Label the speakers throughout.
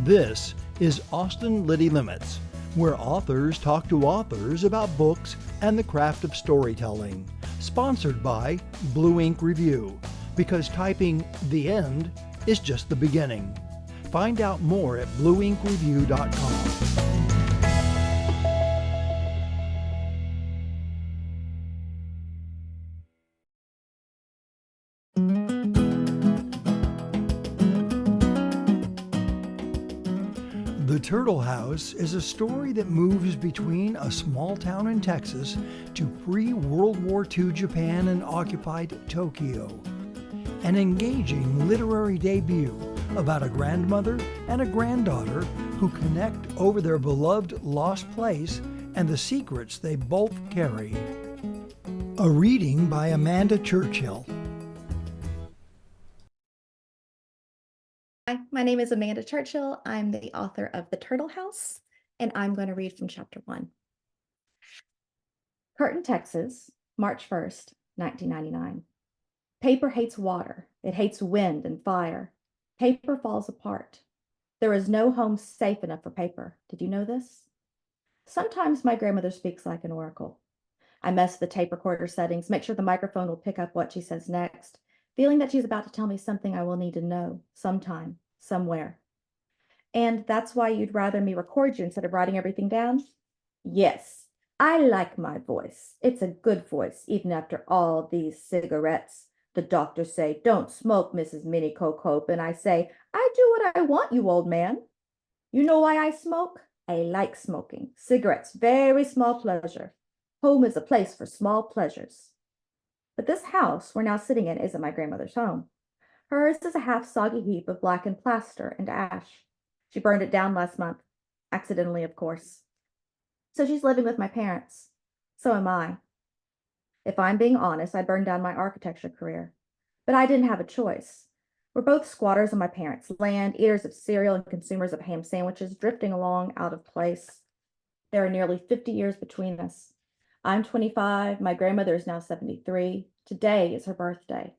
Speaker 1: This is Austin Liddy Limits, where authors talk to authors about books and the craft of storytelling. Sponsored by Blue Ink Review, because typing the end is just the beginning. Find out more at blueinkreview.com. The Turtle House is a story that moves between a small town in Texas to pre-World War II Japan and occupied Tokyo. An engaging literary debut about a grandmother and a granddaughter who connect over their beloved lost place and the secrets they both carry. A reading by Amanda Churchill.
Speaker 2: Hi, my name is Amanda Churchill. I'm the author of The Turtle House, and I'm going to read from chapter 1. Curtin, Texas, March 1st, 1999. Paper hates water. It hates wind and fire. Paper falls apart. There is no home safe enough for paper. Did you know this? Sometimes my grandmother speaks like an oracle. I mess the tape recorder settings, make sure the microphone will pick up what she says next, feeling that she's about to tell me something I will need to know sometime, somewhere. And that's why you'd rather me record you instead of writing everything down? Yes, I like my voice. It's a good voice, even after all these cigarettes. The doctors say, don't smoke, Mrs. Minnie Cocope, and I say, I do what I want, you old man. You know why I smoke? I like smoking. Cigarettes, very small pleasure. Home is a place for small pleasures. But this house we're now sitting in isn't my grandmother's home. Hers is a half-soggy heap of blackened plaster and ash. She burned it down last month, accidentally, of course. So she's living with my parents. So am I. If I'm being honest, I burned down my architecture career. But I didn't have a choice. We're both squatters on my parents' land, eaters of cereal and consumers of ham sandwiches, drifting along out of place. There are nearly 50 years between us. I'm 25, my grandmother is now 73. Today is her birthday.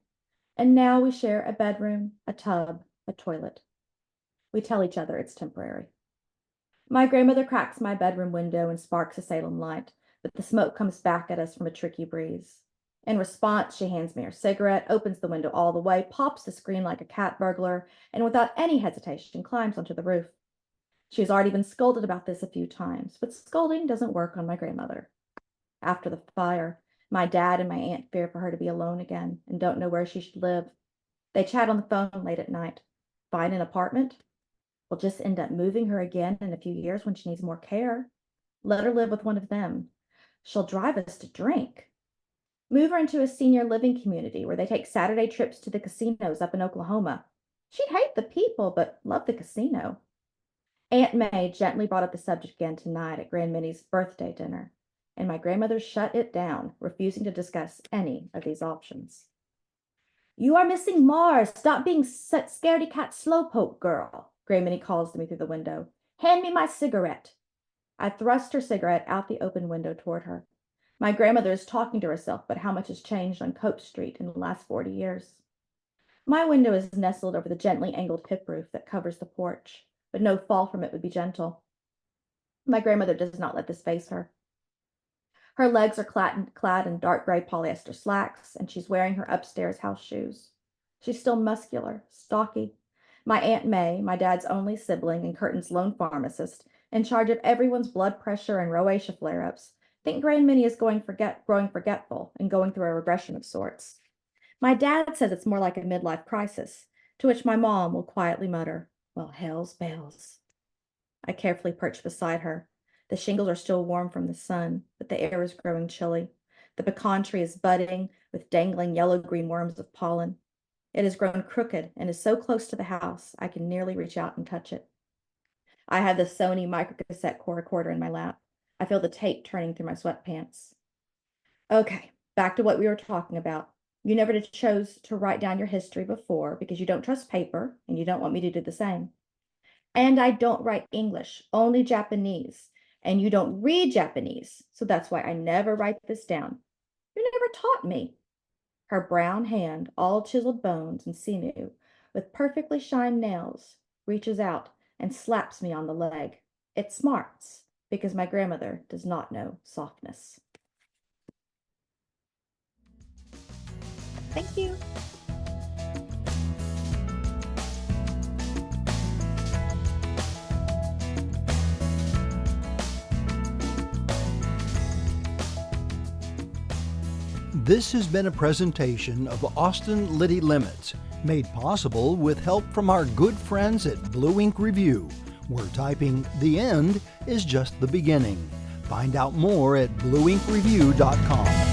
Speaker 2: And now we share a bedroom, a tub, a toilet. We tell each other it's temporary. My grandmother cracks my bedroom window and sparks a Salem light, but the smoke comes back at us from a tricky breeze. In response, she hands me her cigarette, opens the window all the way, pops the screen like a cat burglar, and without any hesitation climbs onto the roof. She has already been scolded about this a few times, but scolding doesn't work on my grandmother. After the fire, my dad and my aunt fear for her to be alone again and don't know where she should live. They chat on the phone late at night. Find an apartment? We'll just end up moving her again in a few years when she needs more care. Let her live with one of them. She'll drive us to drink. Move her into a senior living community where they take Saturday trips to the casinos up in Oklahoma. She'd hate the people, but love the casino. Aunt May gently brought up the subject again tonight at Grand Minnie's birthday dinner, and my grandmother shut it down, refusing to discuss any of these options. You are missing Mars. Stop being scaredy cat slowpoke, girl, Grand Minnie calls to me through the window. Hand me my cigarette. I thrust her cigarette out the open window toward her. My grandmother is talking to herself about how much has changed on Cope Street in the last 40 years. My window is nestled over the gently angled hip roof that covers the porch, but no fall from it would be gentle. My grandmother does not let this faze her. Her legs are clad in dark gray polyester slacks, and she's wearing her upstairs house shoes. She's still muscular, stocky. My Aunt May, my dad's only sibling and Curtin's lone pharmacist, in charge of everyone's blood pressure and rosacea flare-ups, think Grand Minnie is growing forgetful and going through a regression of sorts. My dad says it's more like a midlife crisis, to which my mom will quietly mutter, well, hell's bells. I carefully perch beside her. The shingles are still warm from the sun, but the air is growing chilly. The pecan tree is budding with dangling yellow-green worms of pollen. It has grown crooked and is so close to the house I can nearly reach out and touch it. I have the Sony microcassette recorder in my lap. I feel the tape turning through my sweatpants. Okay, back to what we were talking about. You never chose to write down your history before because you don't trust paper and you don't want me to do the same. And I don't write English, only Japanese. And you don't read Japanese, so that's why I never write this down. You never taught me. Her brown hand, all chiseled bones and sinew, with perfectly shined nails, reaches out, and slaps me on the leg. It smarts because my grandmother does not know softness. Thank you.
Speaker 1: This has been a presentation of Austin Liddy Limits, made possible with help from our good friends at Blue Ink Review, where typing "the end" is just the beginning. Find out more at blueinkreview.com.